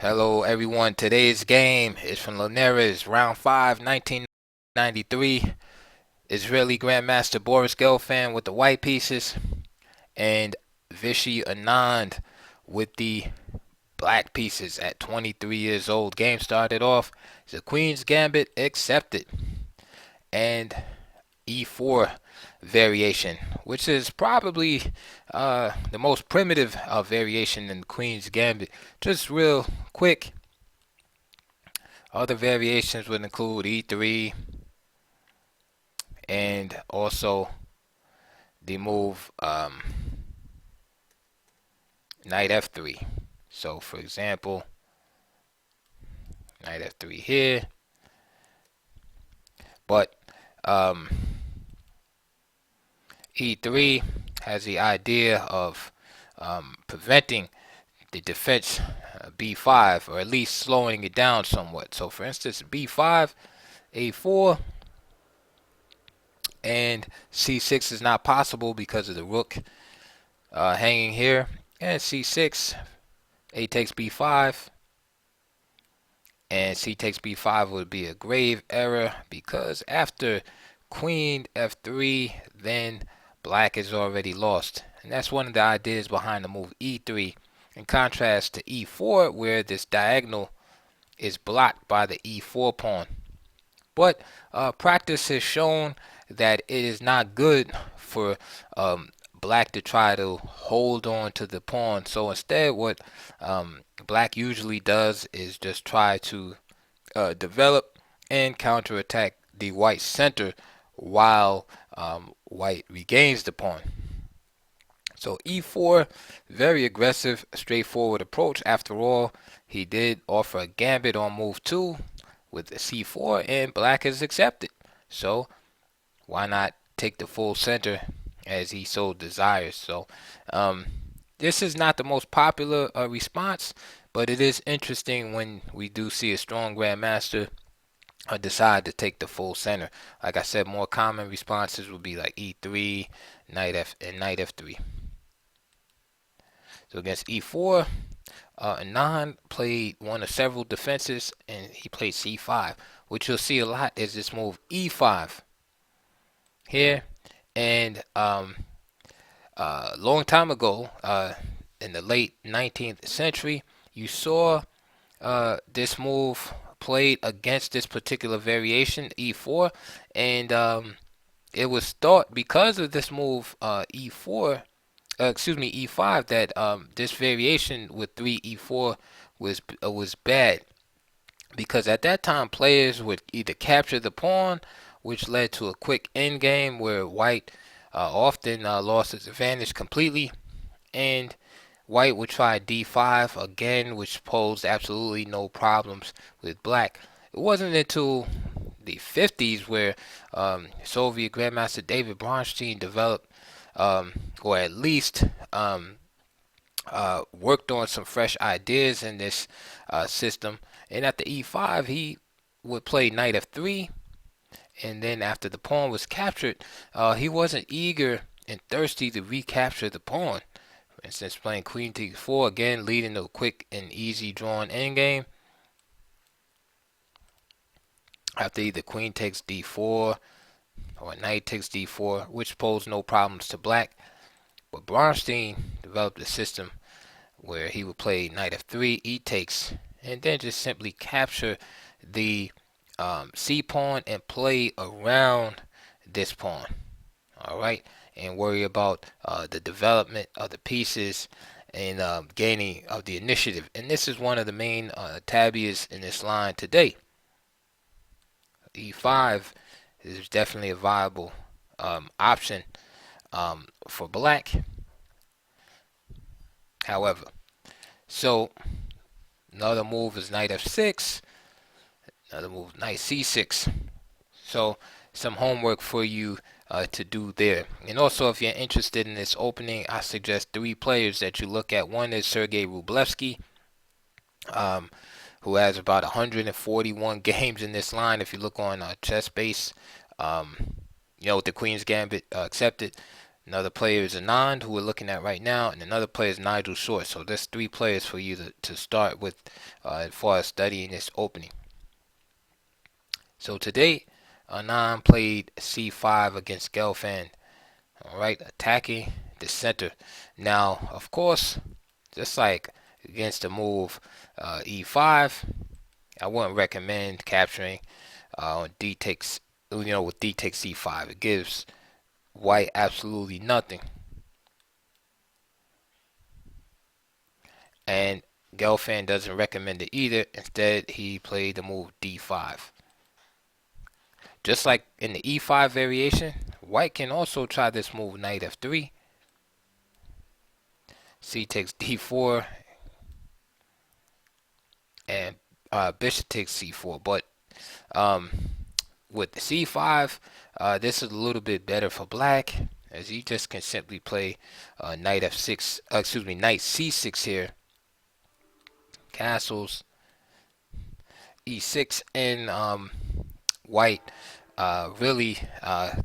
Hello, everyone. Today's game is from Linares, round 5, 1993. Israeli Grandmaster Boris Gelfand with the white pieces, and Vishy Anand with the black pieces at 23 years old. Game started off as a Queen's Gambit accepted, and E4 variation, which is probably the most primitive variation in Queen's Gambit. Just real quick, other variations would include E3 and also the move Knight F3. So, for example, Knight F3 here, but um, E3 has the idea of preventing the defense B5, or at least slowing it down somewhat. So, for instance, B5, A4, and C6 is not possible because of the rook hanging here. And C6, A takes B5, and C takes B5 would be a grave error because after Queen F3, then black is already lost. And that's one of the ideas behind the move E3, in contrast to E4, where this diagonal is blocked by the E4 pawn. But practice has shown that it is not good for black to try to hold on to the pawn. So instead, what black usually does is just try to develop and counterattack the white center while white regains the pawn. So E4, very aggressive, straightforward approach. After all, he did offer a gambit on move 2 with the C4, and black is accepted. So why not take the full center as he so desires? So this is not the most popular response, but it is interesting when we do see a strong grandmaster decide to take the full center. Like I said, more common responses would be like E3, Knight F, and Knight F3. So against E4, Anand played one of several defenses, and he played C5. What you'll see a lot is this move E5 here, and long time ago, in the late 19th century, you saw this move played against this particular variation, E4, and it was thought because of this move E4, E5, that this variation with 3 E4 was bad, because at that time players would either capture the pawn, which led to a quick endgame where white often lost its advantage completely, and white would try D5 again, which posed absolutely no problems with black. It wasn't until the 50s where Soviet Grandmaster David Bronstein developed, or at least worked on some fresh ideas in this system. And at the E5, he would play Knight F3, and then after the pawn was captured, he wasn't eager and thirsty to recapture the pawn. For instance, playing Queen D4 again, leading to a quick and easy drawn endgame. After either Queen takes D4 or Knight takes D4, which posed no problems to black. But Bronstein developed a system where he would play Knight F3, E takes, and then just simply capture the C pawn and play around this pawn. All right, and worry about the development of the pieces and gaining of the initiative. And this is one of the main tabias in this line today. E5 is definitely a viable option for black. However, so another move is Knight F6. Another move, Knight C6. So some homework for you to do there. And also, if you're interested in this opening, I suggest 3 players that you look at. One is Sergei Rublevsky, who has about 141 games in this line. If you look on chess base, with the Queen's Gambit accepted, Another player is Anand, who we're looking at right now, and another player is Nigel Short. So there's three players for you to start with as far as studying this opening. So today, Anand played c5 against Gelfand. All right, attacking the center. Now, of course, just like against the move e5, I wouldn't recommend capturing d takes, with d takes c5. It gives white absolutely nothing. And Gelfand doesn't recommend it either. Instead, he played the move d5. Just like in the e5 variation, white can also try this move knight f3. C takes d4, and bishop takes c4. But with the c5, this is a little bit better for black, as he just can simply play knight f6, knight c6 here, castles, e6, and white really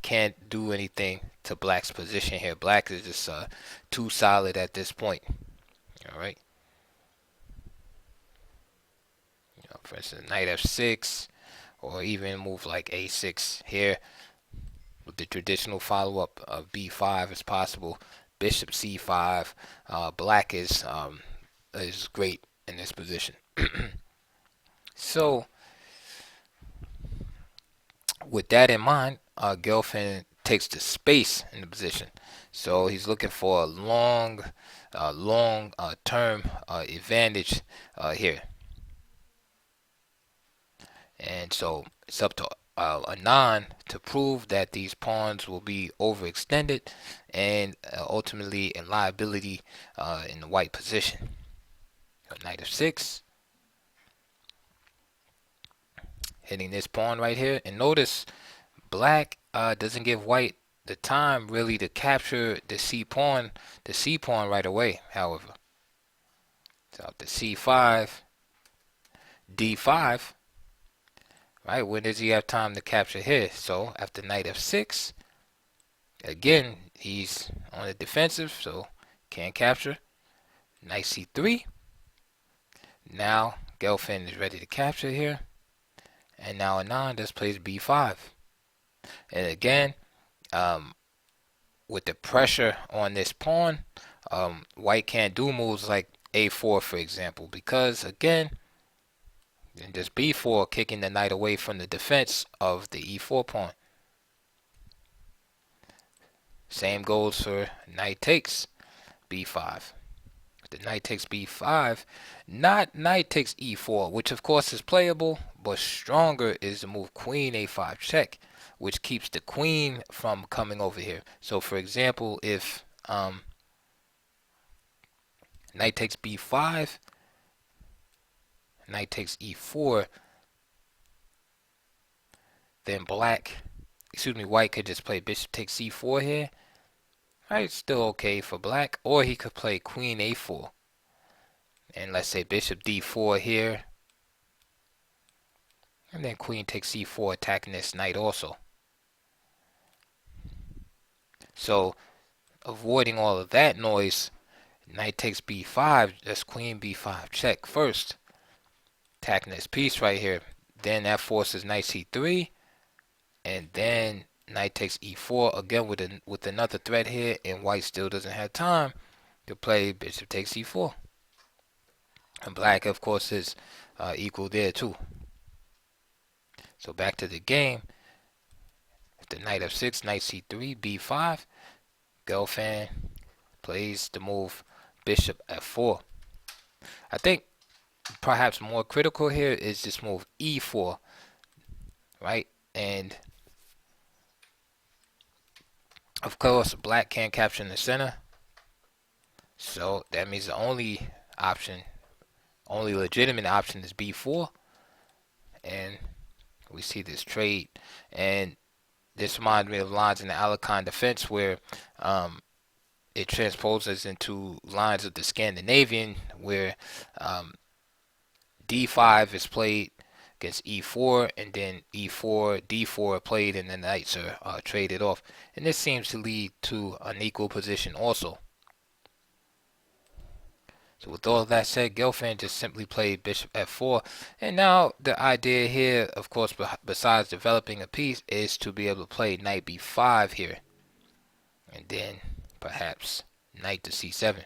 can't do anything to black's position here. Black is just too solid at this point. All right. For instance, knight f6, or even move like a6 here. With the traditional follow-up of b5 is possible. Bishop c5. Black is great in this position. So, with that in mind, Gelfand takes the space in the position. So he's looking for a long term advantage here. And so it's up to Anand to prove that these pawns will be overextended and ultimately a liability in the white position. Knight f6. Hitting this pawn right here. And notice black doesn't give white the time really to capture the C pawn right away, however. So after c5, d5, right? When does he have time to capture here? So after knight f6, again, he's on the defensive, so can't capture. Knight c3. Now Gelfand is ready to capture here. And now Anand just plays b5. And again, with the pressure on this pawn, white can't do moves like a4, for example, because again, and just b4, kicking the knight away from the defense of the e4 pawn. Same goes for knight takes b5. The knight takes b5, not knight takes e4, which of course is playable, but stronger is the move queen a5 check, which keeps the queen from coming over here. So for example, if knight takes b5, knight takes e4, then white could just play bishop takes c4 here. Right, still okay for black. Or he could play queen a4. And let's say bishop d4 here. And then queen takes c4, attacking this knight also. So, avoiding all of that noise, knight takes b5, that's queen b5 check first. Attacking this piece right here. Then that forces knight c3. And then knight takes e4 again with another threat here, and white still doesn't have time to play bishop takes e4. And black, of course, is equal there too. So back to the game. After knight f6, knight c3, b5, Gelfand plays the move bishop f4. I think perhaps more critical here is this move e4, right? And of course, black can't capture in the center. So that means the only legitimate option is b4. And we see this trade. And this reminds me of lines in the Alicante defense where it transposes into lines of the Scandinavian where d5 is played against e4, and then e4, d4 played, and the knights are traded off. And this seems to lead to an equal position also. So with all that said, Gelfand just simply played bishop f4. And now the idea here, of course, besides developing a piece, is to be able to play knight b5 here. And then perhaps knight to c7.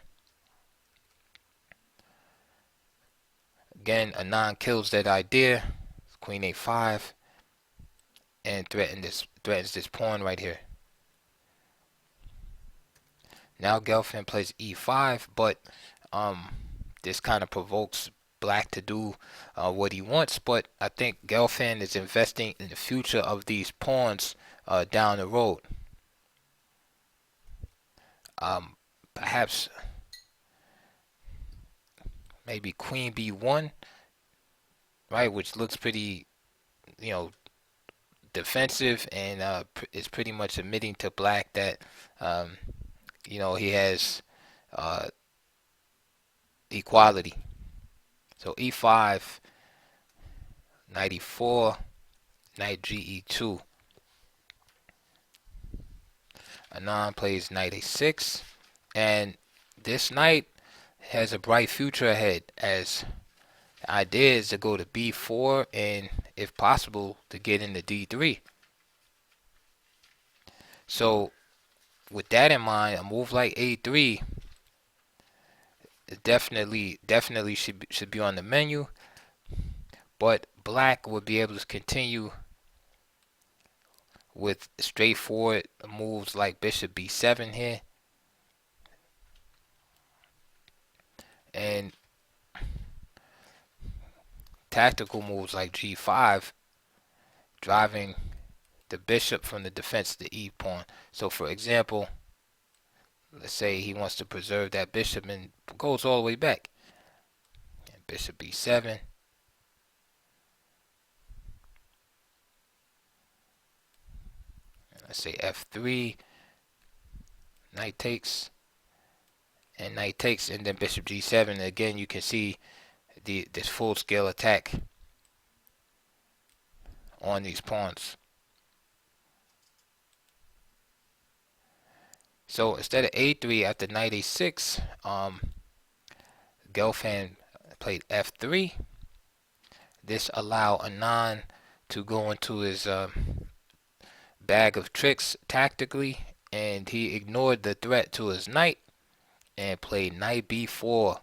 Again, Anand kills that idea. Queen a5. And threatens this pawn right here. Now Gelfand plays e5, but this kind of provokes Black to do what he wants. But I think Gelfand is investing in the future of these pawns down the road. Perhaps maybe Queen b1, right, which looks pretty, defensive, and is pretty much admitting to Black that he has equality. So e5, knight e4, knight ge2. Anand plays knight a6, and this knight has a bright future ahead, as the idea is to go to b4 and, if possible, to get into d3. So with that in mind, a move like a3 definitely should be on the menu, but Black would be able to continue with straightforward moves like bishop b7 here, and tactical moves like g5, driving the bishop from the defense to the e pawn. So for example, let's say he wants to preserve that bishop and goes all the way back. And bishop b7. And let's say f3. Knight takes. And knight takes, and then bishop g7. And again, you can see this full-scale attack on these pawns. So instead of a3 after knight a6, Gelfand played f3. This allowed Anand to go into his bag of tricks tactically, and he ignored the threat to his knight and played knight b4.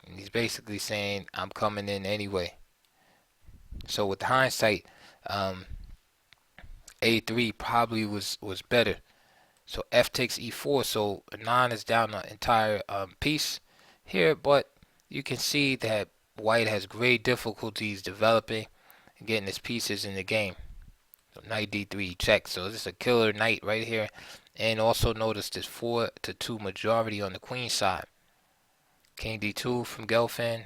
And he's basically saying, I'm coming in anyway. So with hindsight, a3 probably was better. So f takes e4, so Anand is down the entire piece here, but you can see that White has great difficulties developing and getting his pieces in the game. So knight d3 check, so this is a killer knight right here. And also notice this 4-2 majority on the queen side. King d2 from Gelfand.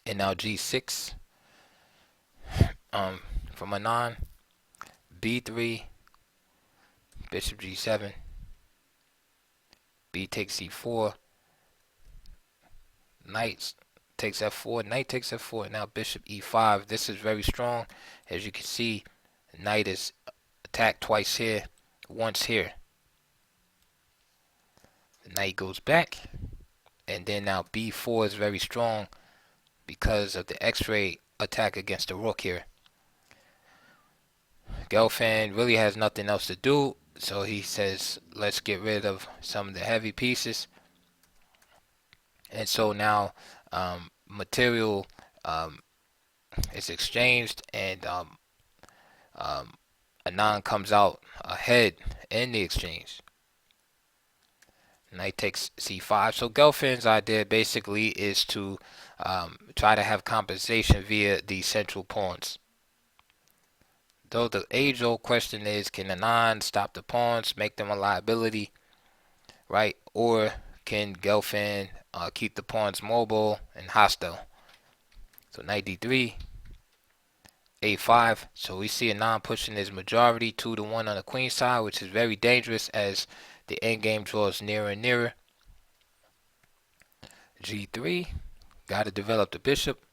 And now g6 from Anand. b3, bishop g7, b takes c4, knight takes f4, knight takes f4, now bishop e5. This is very strong. As you can see, the knight is attacked twice here, once here. The knight goes back, and then now b4 is very strong because of the x-ray attack against the rook here. Gelfand really has nothing else to do, so he says, let's get rid of some of the heavy pieces. And so now material is exchanged, and Anand comes out ahead in the exchange. Knight takes c5. So Gelfand's idea basically is to try to have compensation via the central pawns. Though the age-old question is, can Anand stop the pawns, make them a liability, right? Or can Gelfand keep the pawns mobile and hostile? So knight d3, a5. So we see Anand pushing his majority 2-1 on the queen side, which is very dangerous as the endgame draws nearer and nearer. g3, Got to develop the bishop.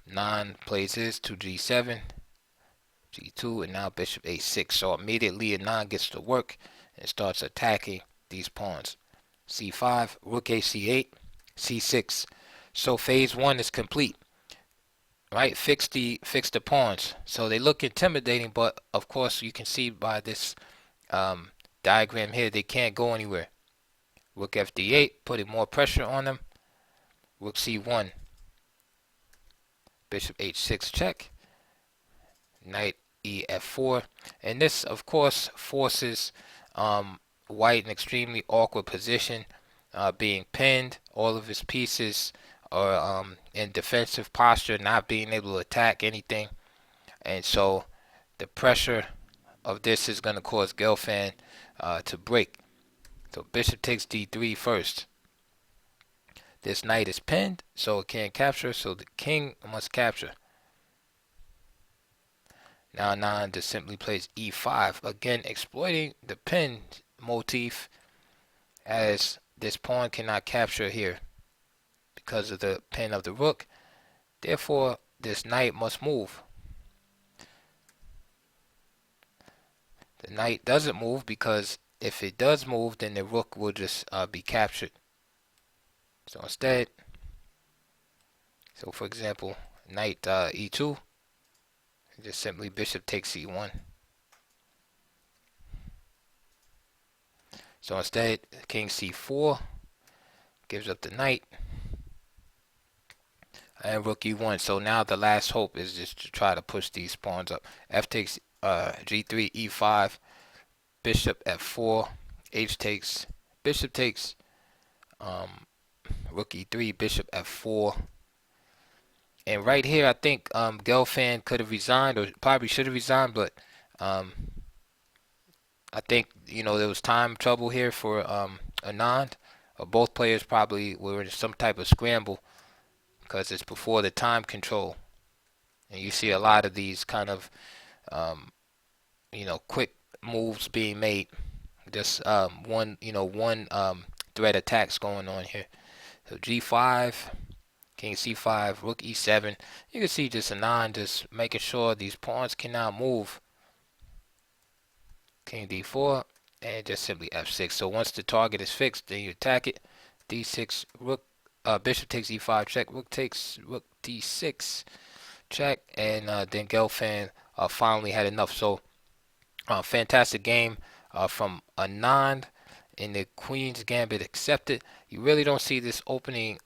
9 plays his to g7, g2, and now bishop a6. So immediately a9 gets to work and starts attacking these pawns. c5, rook a c8, c6. So phase 1 is complete. Right, fix the pawns. So they look intimidating, but of course you can see by this diagram here they can't go anywhere. Rook fd8, putting more pressure on them. Rook c1, bishop h6 check, knight ef4, and this of course forces white in extremely awkward position, being pinned. All of his pieces are in defensive posture, not being able to attack anything, and so the pressure of this is going to cause Gelfand to break. So bishop takes d3 first. This knight is pinned, so it can't capture, so the king must capture. Now Anand just simply plays e5, again exploiting the pin motif, as this pawn cannot capture here because of the pin of the rook. Therefore, this knight must move. The knight doesn't move because if it does move, then the rook will just be captured. So instead, so for example, knight e2, just simply bishop takes c1. So instead, king c4 gives up the knight, and rook e1. So now the last hope is just to try to push these pawns up. F takes g3, e5, bishop f4, h takes, bishop takes, rook e3, bishop f4. And right here, I think Gelfand could have resigned, or probably should have resigned, but I think, there was time trouble here for Anand. Both players probably were in some type of scramble because it's before the time control. And you see a lot of these kind of, quick moves being made. Just one threat attacks going on here. So g5, king c5, rook e7. You can see just Anand just making sure these pawns cannot move. King d4, and just simply f6. So once the target is fixed, then you attack it. d6, rook, bishop takes e5 check, rook takes, rook d6 check, and then Gelfand finally had enough. So fantastic game from Anand in the Queen's Gambit accepted. You really don't see this opening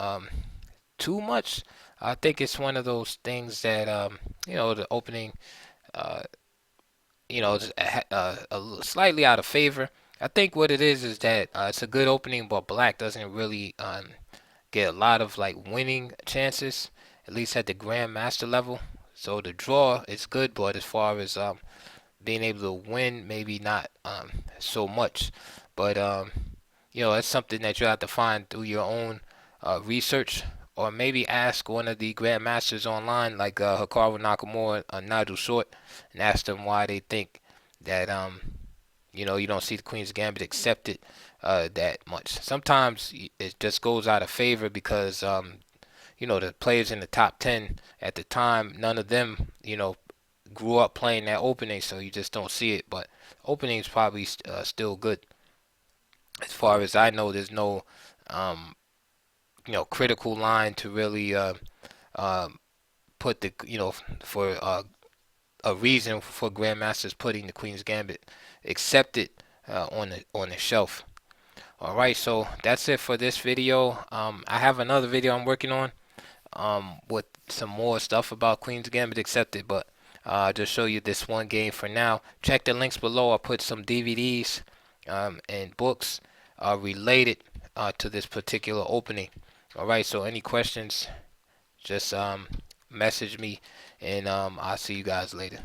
too much. I think it's one of those things that the opening slightly out of favor. I think what it is that it's a good opening, but black doesn't really get a lot of winning chances, at least at the Grandmaster level. So the draw is good, but as far as being able to win, maybe not so much. But it's something that you have to find through your own research, or maybe ask one of the grandmasters online, like Hikaru Nakamura, Nigel Short, and ask them why they think that you don't see the Queen's Gambit accepted that much. Sometimes it just goes out of favor because the players in the top 10 at the time, none of them grew up playing that opening, so you just don't see it. But opening is probably still good. As far as I know, there's no critical line to really put the for a reason for grandmasters putting the Queen's Gambit accepted on the shelf. All right, so that's it for this video. I have another video I'm working on with some more stuff about Queen's Gambit accepted, but I'll just show you this one game for now. Check the links below. I'll put some DVDs and books related to this particular opening. Alright, so any questions, just message me, and I'll see you guys later.